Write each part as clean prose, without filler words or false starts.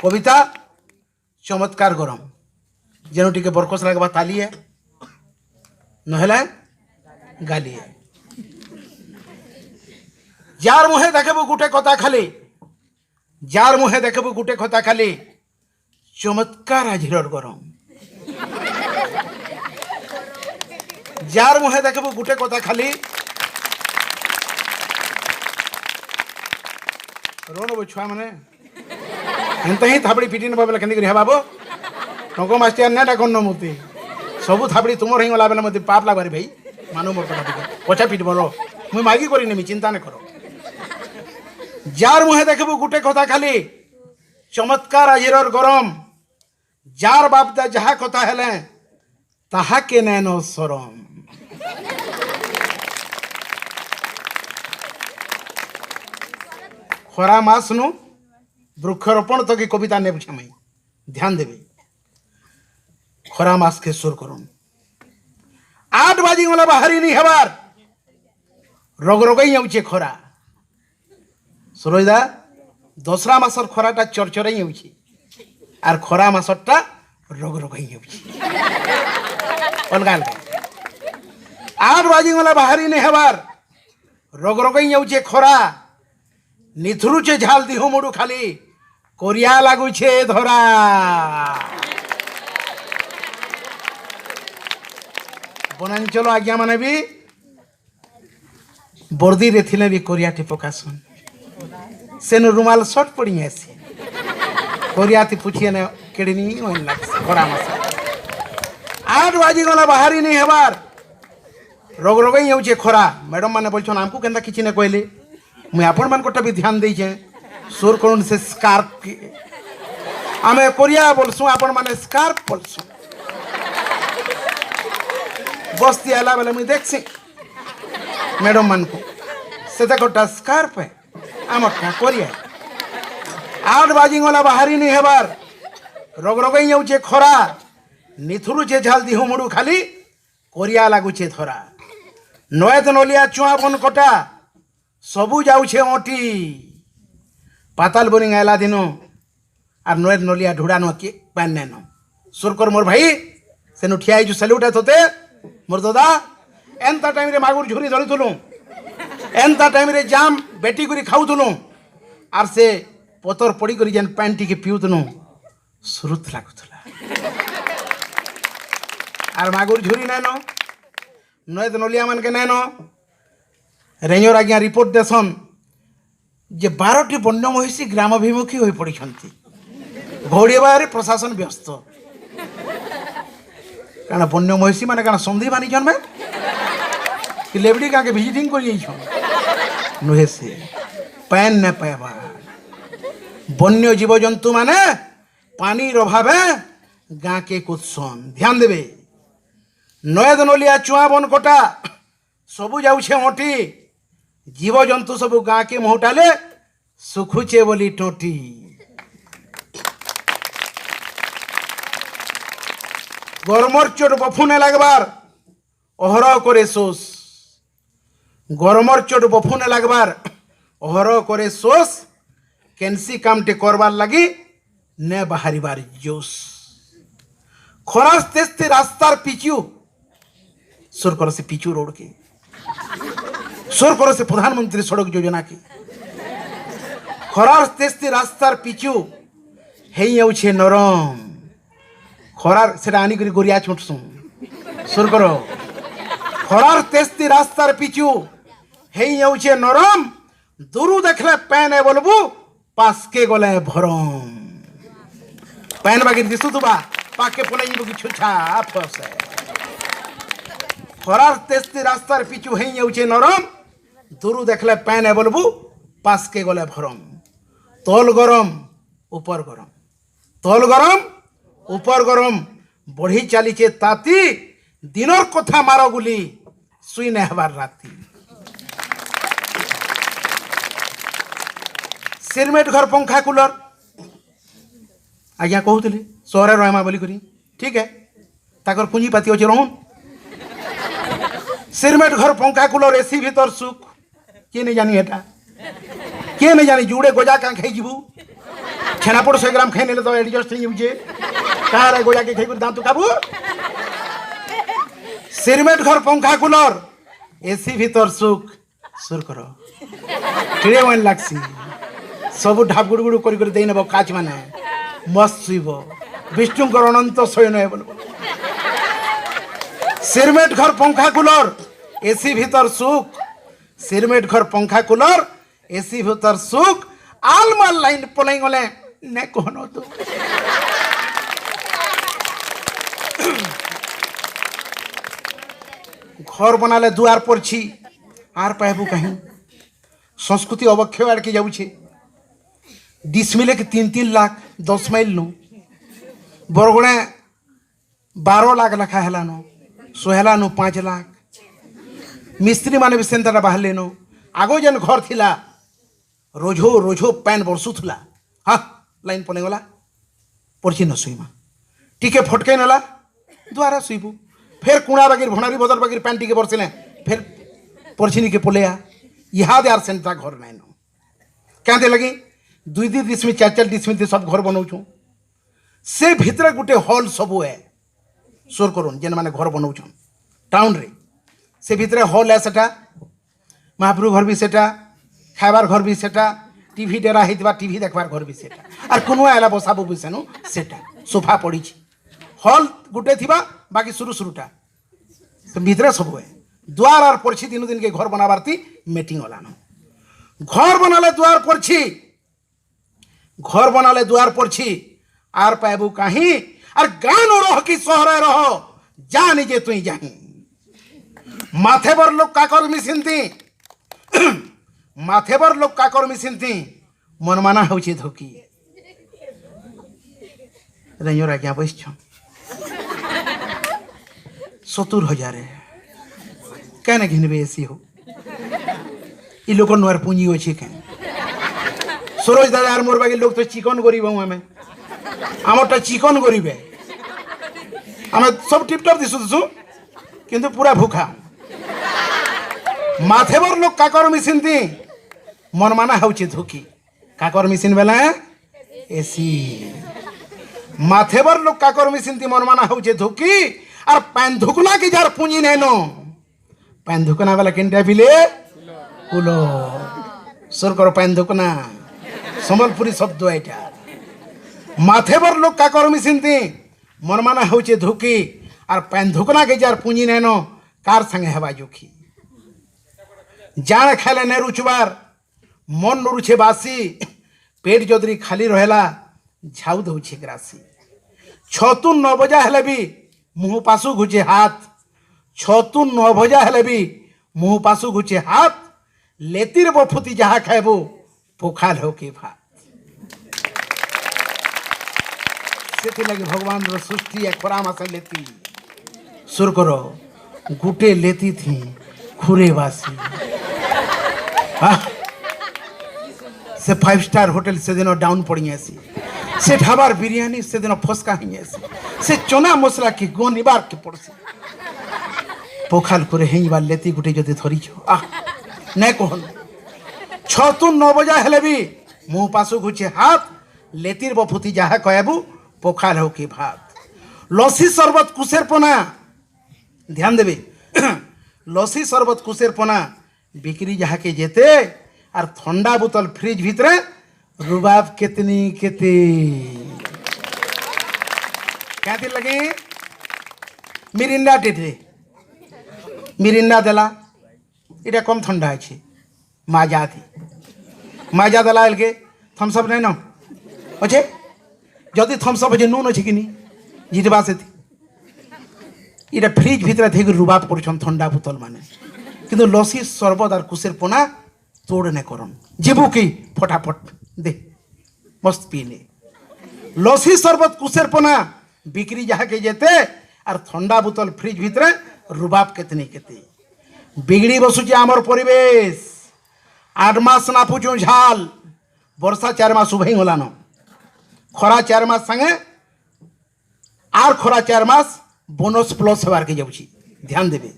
कविता चमत्कार गरम जेनु टिके बरकस लगवा ताली है नहले गाली है जार मुहे देखबू गुटे कथा खाली जार मुहे देखबू गुटे कथा खाली चमत्कार आजिर गरम जार मुहे देखबू गुटे कथा खाली रोन छुआ मैंने एंत ही थापड़ी पिटी ना बेले के बाबू टंक मास्टर ना डाक मूर्ति सबू थापड़ी तुम ही गला बेले मत पाप लगे भाई मानु मोर कथा पचा पिट मरो मुई मागी करनी चिंता नहीं करो जार मुहे देखबू गुटे कथा खाली चमत्कार आजिर गरम जार बापदा जहा कथा हेले ताहा के नैनो सरम खरा मास नु वृक्षरोपण तो की कविता ने पूछा मैं ध्यान देवे खरा मास के सुर करूँ 8 बाजी गला बाहरी नहीं हबार रोग रोगई आउचे खरा सरोजदा दसरा मासर खराटा चरचरई आउचे आर खरा मासरटा रोग रोगई आउचे अलगा अलगा 8 बाजी गला बाहरी नहीं हबार रोग रोगई आउचे खरा निथुरुचे झाल दिहो मुडू खाली कोरिया लागुछे धरा बनांचल आज्ञा माने भी बर्दी रे थिले भी कोरिया टी पकासन सेन रुमाल शॉर्ट पड़ी ऐसी कोरिया ती पूछिए ने केडनी ओन लाग खरा मास 8 बाजी गला बाहरी नहीं हबार रोग रोगई होचे खरा मैडम माने बोलछन हमको केंदा किछि ने कहले मुई आपण मान कोटा भी ध्यान देछे सुर करून से स्कार्फ आमे कोरिया बोलसु आपण माने स्कार्फ बोलसु बस्ती आला बेले मुई देखछि मैडम मान को सेता कोटा स्कार्फ है आमटा कोरिया 8 बाजी गला बाहरी नहीं हेबार रोग रोगई होचे खरा निथुरुचे झाल दिहु मुडू खाली कोरिया लागुचे धरा नयत नलिया चुआ बन कटा सबू जाऊे ओटी पाताल बोरिंग आला दिन आर नयत नलिया ढुड़ा न के पान नैन सुरकर मोर भाई सेनु ठिया जो सैल्यूट होते मोर दादा एंता टाइम रे मागुर झुरी धरिथुलु एंता टाइम रे जाम बेटी करी खाउथुलु आर से पतर पड़ी करी जेन पान टी के पिउथुनु सुरुत लागुथला आर मागुर झुरी नैन नयत नलिया मान के नैन रेंजर आज्ञा रिपोर्ट देसन जे 12टी बन्य महिषी ग्रामाभिमुखी हो पड़ी घोड़ेबारे प्रशासन व्यस्त कारण बन्य महिषी माने कारण संधि मानी जन्मे कि लेबड़ी का के विजिटिंग कर नुहे से पैन न पाइबा बन्य जीव जंतु माने पानी अभावे गाँ के कुत्सन ध्यान देवे नयद नलिया चुआ बन कटा सबू जाऊे ओटी जीव जंतु सब गाँ के मोहटाले सुखुचे बोली टोटी गरमर चोट बफुने लगबार अहरह करे सोस गरमर चोट बफुने लगबार अहरह करे सोस केनसी कामटे करबार लगी ने बाहरिबार जोश खरास तेस्ते रास्तार पिचू सुर कर से पिचू रोड के सुर करो से प्रधानमंत्री सड़क योजना की खरार तेस्ती रास्तार पिचू हे नरम खरार से आनी करी गोरिया छुटसु सुर करो खरार तेस्ती रास्तार पिचू हे नरम दूरू देखले पैन है बोलबू पास के गले भरम पैन बाकी दिसु तुबा पाके पलाई बगी छुछा फसे खरार तेस्ती रास्तार पिचू हे नरम दूरू देखले पैन है बोलबू पास के गले भरम तोल गरम ऊपर गरम तोल गरम ऊपर गरम बढ़ी चलीचे ताती दिनर कथा मार गुली सुई नहीं हबार राती सिरमेट घर पंखा कूलर आज्ञा कहते सहर रहमा बोली करी ठीक है ताकर पूंजीपाती अच्छे रहन सिरमेट घर पंखा कूलर एसी भीतर सुख किए नहीं जानी एटा किए नहीं जानी जुड़े गोजा क्या खाई जीवू छेनापोड़ 100 ग्राम खाई नेले तो एडजस्ट नहीं होजे कार गोला के खाई कर दांत काबू सिरमेट घर पंखा कूलर एसी भीतर सुख सुर करो किड़े मन लागसी सब ढाप गुड़ गुड़ कर दे नब काच माने मस्त शुइब विष्णुकर अनंत शयन है बोल सिरमेट घर पंखा कूलर एसी भीतर सुख सिरमेट घर पंखा कूलर एसी भीतर सुख आलमाल लाइन पलाई गले ने कहनो तो घर बनाले दुआर पड़छी आर पाहबू कहीं संस्कृति अवक्षय आड़ के जाऊे डिसमिले के 3-3 लाख 10 माइल नु बरगुणे 12 लाख लखा हेलानो सोहेला नु 5 लाख मिस्त्री माने भी सेंटर बाहर लेनो आगो जेन घर थिला रोजो रोजो पैन बरसुला हाँ लाइन पड़े गला पड़छी न शुईमा टिके फटके नेला द्वारा शुईबू फिर कुणा बागिर भणारी बदर बागिर पैन टिके बरसिले फिर पड़छी के पलेया इहाद यार सेंटा घर नाइन क्या लगी 2-2 डिसमिल 4-4 डिसमिल सब घर बनाऊँ से भितर गोटे हॉल सबू है सोर करुन जेन मैंने घर बनाऊँ टाउन रे से भितर हॉल है सेटा महाप्रभु घर भी सेटा खाइबार घर भी सेटा टीवी डेरा होता टीवी देखबार घर भी सेटा और कोनो आला बसाबू भी सेनु सेटा सोफा पड़ी हॉल गोटे थी बाकी शुरू शुरूटा भितर सब है द्वार और पड़छी 3 दिन के घर बनाबारती मीटिंग होलानो घर बनाले द्वार पड़छी घर बनाले द्वार पड़छी आर पाबू कहीं और गान रह कि सहरे रह जा निजे तुई जाही माथे बर लोग काकर मिसिनती माथे बर लोग काकर मिसिनती मनमाना होची धोकी रेंजर आज्ञा बैस 70,000 क्या घिनबे एसी हो इ लोक नुआर पुंजी अच्छे क्या सरोज दादा और मोर बाकी लोग तो चिकन गरीब हूँ आम आमरटा चिकन गरीब है आम सब टिपटप दिशु किंतु पूरा भूखा माथेबर लोग काकर मिसिन थी मनमाना होची धुकी काकर मिसिन बेला एसी माथेबर लोग काकर मिसिन थी मनमाना होची धुकी और पैन धुकना की जार पुंजी नैनो पैन धुकना वाला किंटा पिले कुलो सुर करो पैन धुकना सम्बलपुरी शब्द एटा माथेबर लोग काकर मिसिन थी मनमाना होचे धुकी और पैन धुकना के जार पुंजी नैनो कार संगे हेबा जोखी जान खाले ने रुचबार मन न रुचे बासी पेट जदरी खाली रहेला झाऊ दउछे ग्रासी 6-9 बजा हेले भी मुँह पासु घुचे हाथ 6-9 बजा हेले भी मुँह पासु घुचे हाथ लेतिर बफुती जहा खाएबो पोखाल हो के भात से लगे भगवान रो सृष्टि एक खरा मासे लेती सुर करो गुटे लेती थी खुरे वासी से 5 स्टार होटल से दिन डाउन पड़ी ऐसी से ढाबार बिरयानी से दिन फसका ही ऐसी से चना मसला की गोनी बार के पड़सी पोखाल करे हेई बार लेती गुटे जदि धरी छो नै कहन 6-9 बजा हेले भी मुँह पासु घुचे हाथ लेतिर बफुती जहा कहबू पोखाल हो के भात लसी शरबत कुसेर पना ध्यान देवे लसी शरबत कुसेर पना बिक्री जहा के जेते और ठंडा बोतल फ्रिज भितरे रुबाब केतनी केते क्या दिन लगे मिरिंडा टेटे मिरिंडा देला इटा कम ठंडा है माजा थी माजा देला एलके थम्सअप नहीं न अच्छे जदि थम्सअप अच्छे नून अच्छे कि नहीं जितबा से थी इटा फ्रिज भितर थे रुबाब कर ठंडा बोतल माने किंतु लसी शरबत और कुसेर पना तोड़ ने करन जीबू की फटाफट दे मस्त पी ले लसी शरबत कुसेर पना बिक्री जहा के जेते और ठंडा बोतल फ्रिज भितर रुबाब केतनी केते बिगड़ी बसुचे आमर परिवेश 8 मास नापुचु झाल वर्षा 4 मास उभई गलान खरा 4 मास संगे आर खरा 4 मास बोनस प्लस होवार के जाऊँगी ध्यान देवे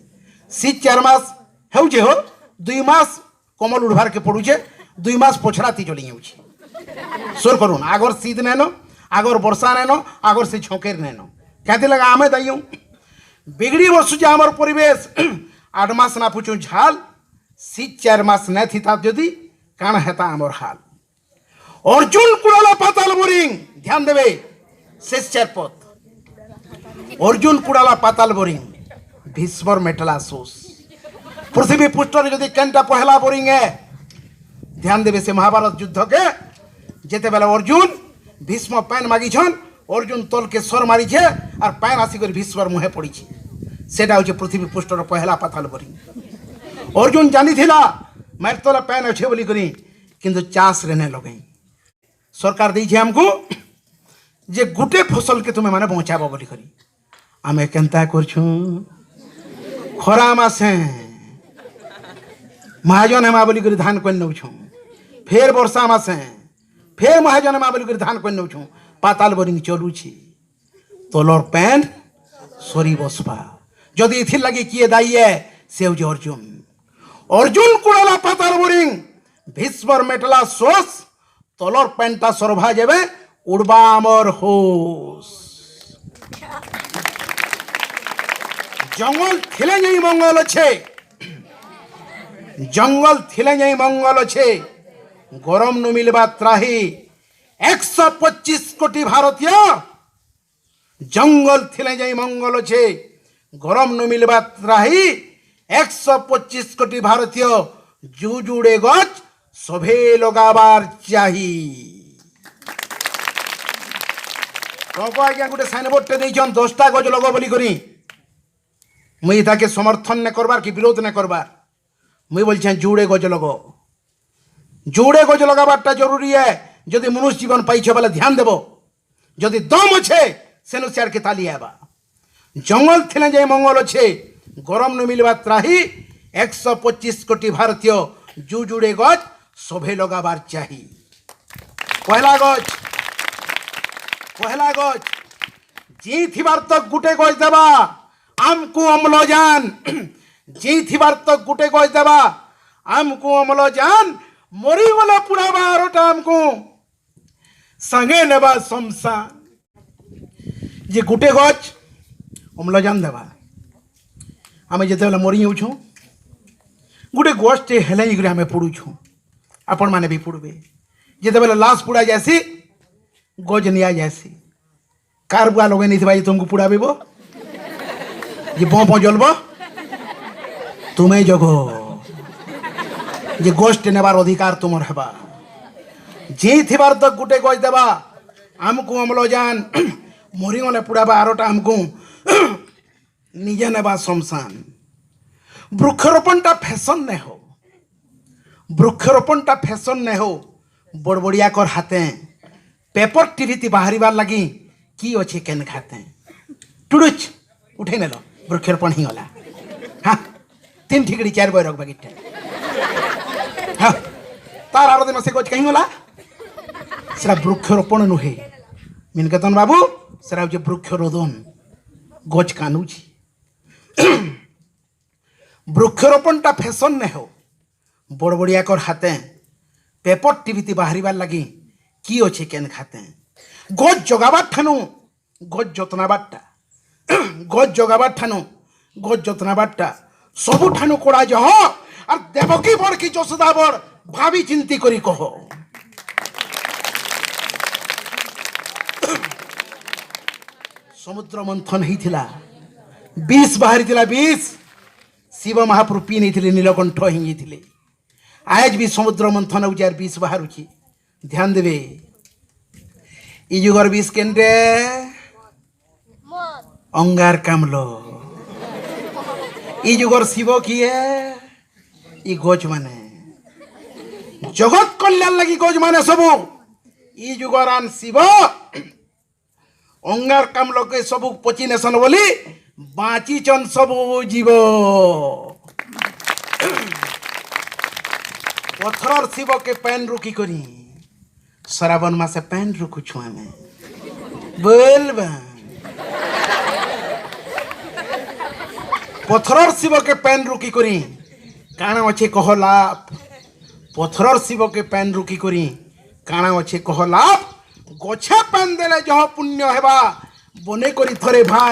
शीत 4 मास होचे हो 2 मास कमल उड़वार के पड़ुचे 2 मास पछराती चली जाऊँगी सोर करुन आगर शीत नैनो आगर वर्षा नैनो आगर से झोंकेर नैनो कहते लगा आमे दाइयों बिगड़ी बसुचे आमर परिवेश 8 मास ना पुचू झाल शीत 4 मास न थिता जदि काण हेता आमर हाल अर्जुन कुड़ाला पाताल बोरिंग ध्यान देवे शेष 4 पद अर्जुन कुड़ाला पाताल बोरिंग भीष्मर मेटला सोस पृथ्वी पृष्ठ जदि केनटा पहला बोरिंग है ध्यान देवे से महाभारत युद्ध के जेते बेला अर्जुन भीष्म पैन मागिछन अर्जुन तल के सर मारी और पैन आसिक भीष्मर मुहे पड़ी सेटा हूँ पृथ्वी पृष्ठर पहला पाताल बोरिंग अर्जुन जानी थिला मार तले पैन अच्छे बोली करी किंतु चाष रेने लगे सरकार दी हमको जे गुटे फसल के तुम्हें माने पहुँचाब बोली करी आमे केनता करछू खरा मासे महाजन हेमा बोली करी धान कोन नौछू फेर वर्षा मासे फेर महाजन हेमा बोली करी धान कोन नौछू पाताल बोरिंग चलुछि तलर पैन सरी बसबा जदि इथिर लगे किए दायी है से अर्जुन अर्जुन कुड़ाला पाताल बोरिंग भीष्मर मेटला सोस तलर पैंटा सरभा जेबे उड़बा आमर होश जंगल थिले नहीं मंगल अच्छे जंगल थिले नहीं मंगल अच्छे गरम नु मिलबा त्राही 125 कोटी भारतीय जंगल थिले जाई मंगल अच्छे गरम नु मिलबा त्राही 125 कोटी भारतीय जुजुड़े गच सभे लगाबार चाही को आज्ञा गोटे साइनबोर्ड टे देइछन 10टा गज लग बोली करी मुई ताके समर्थन ने करबार कि विरोध ने करबार मुई बोलछेन जुड़े गज लगाबारटा जरूरी है जदि मनुष्य जीवन पाइछे बोले ध्यान देबो जदि दम अच्छे सेनु सियार के ताली आबा जंगल थिले जाई मंगल अच्छे गरम न मिलबा त्राही 125 कोटी भारतीय जुजुड़े गज सभे लगाबार चाही पहला गज जी थिबार तक गुटे गज देबा आमको अम्लजान जी थिबार तक गुटे गज देबा आमको अम्लजान मरी गला पुराबा आरोटा आमको संगे नेबा शमशान जे गुटे गज अम्लजान देबा आमे जेते बेला मरी जाउछु गुटे गजटे हेलाई गरे आमे पड़ुछु आपण माने भी पड़बे जेते बेला लाश पुड़ा जासी गज निया जासी कार बुआ लगे नहीं भाई तुमको पुड़ाबो जे बम जलब तुम्हें जगो जे गोष्ठ नेबार अधिकार तुमर हेबा जे थिबार तक गुटे गज देबा आमको अम्लजान मरीगले पुड़ाबा आरोटा आमको निजे नेबा शमशान वृक्षरोपणटा फैशन ने हो वृक्षरोपणटा फैशन ने हो बड़बड़िया कर हाथे पेपर टीवी ती बाहरिबार लगी की अच्छे केन खाते टुडुच उठे नेल वृक्षरोपण ही गला हाँ 3 ठिकड़ी 4 बय रख बगिटे हाँ तार आरो दिन से गज कहीं गला सेरा वृक्षरोपण नुहे मिनकेतन बाबू सेरा जे वृक्षरोदन गज कानुची वृक्षरोपणटा फैशन ने हो बड़बड़िया कर हाथे पेपर टीवी ती बाहरिबार लगी की अच्छे केन खाते गज जगाबार ठानु गज जतनाबारटा गज जगाबार ठानु गज जतनाबारटा सबु ठानु कोड़ा जह और देवकी बड़ की यशोदा बड़ भावी चिंती करी कह समुद्र मंथन होता 20 बाहरी 20 शिव महाप्रभु पी नहीं नीलकंठ हिंगी आज भी समुद्र मंथन हो 20 बाहर ध्यान देवे इ जुगर 20 केंद्रे अंगार कामलो इ जुगर शिव किए इ गज माने जगत कल्याण लगी गज माने सबू इ जुगर आन शिव अंगार कामलो के सबू पची नेसन बोली बाची चन सबू जीव पथर शिव के पैन रुकी करी श्रावण मासे पैन रुकुछु आमे बोलबा पथर शिव के पैन रुकी करी काना अच्छे कहला पथर शिव के पैन रुकी करी କାଣା ଅଛେ କହ ଲାଭ ଗଛେ ପାନ୍ ଦେଲେ ଜହ ପୁଣ୍ୟ ହେବା ବନେ କରି ଥରେ ଭାବ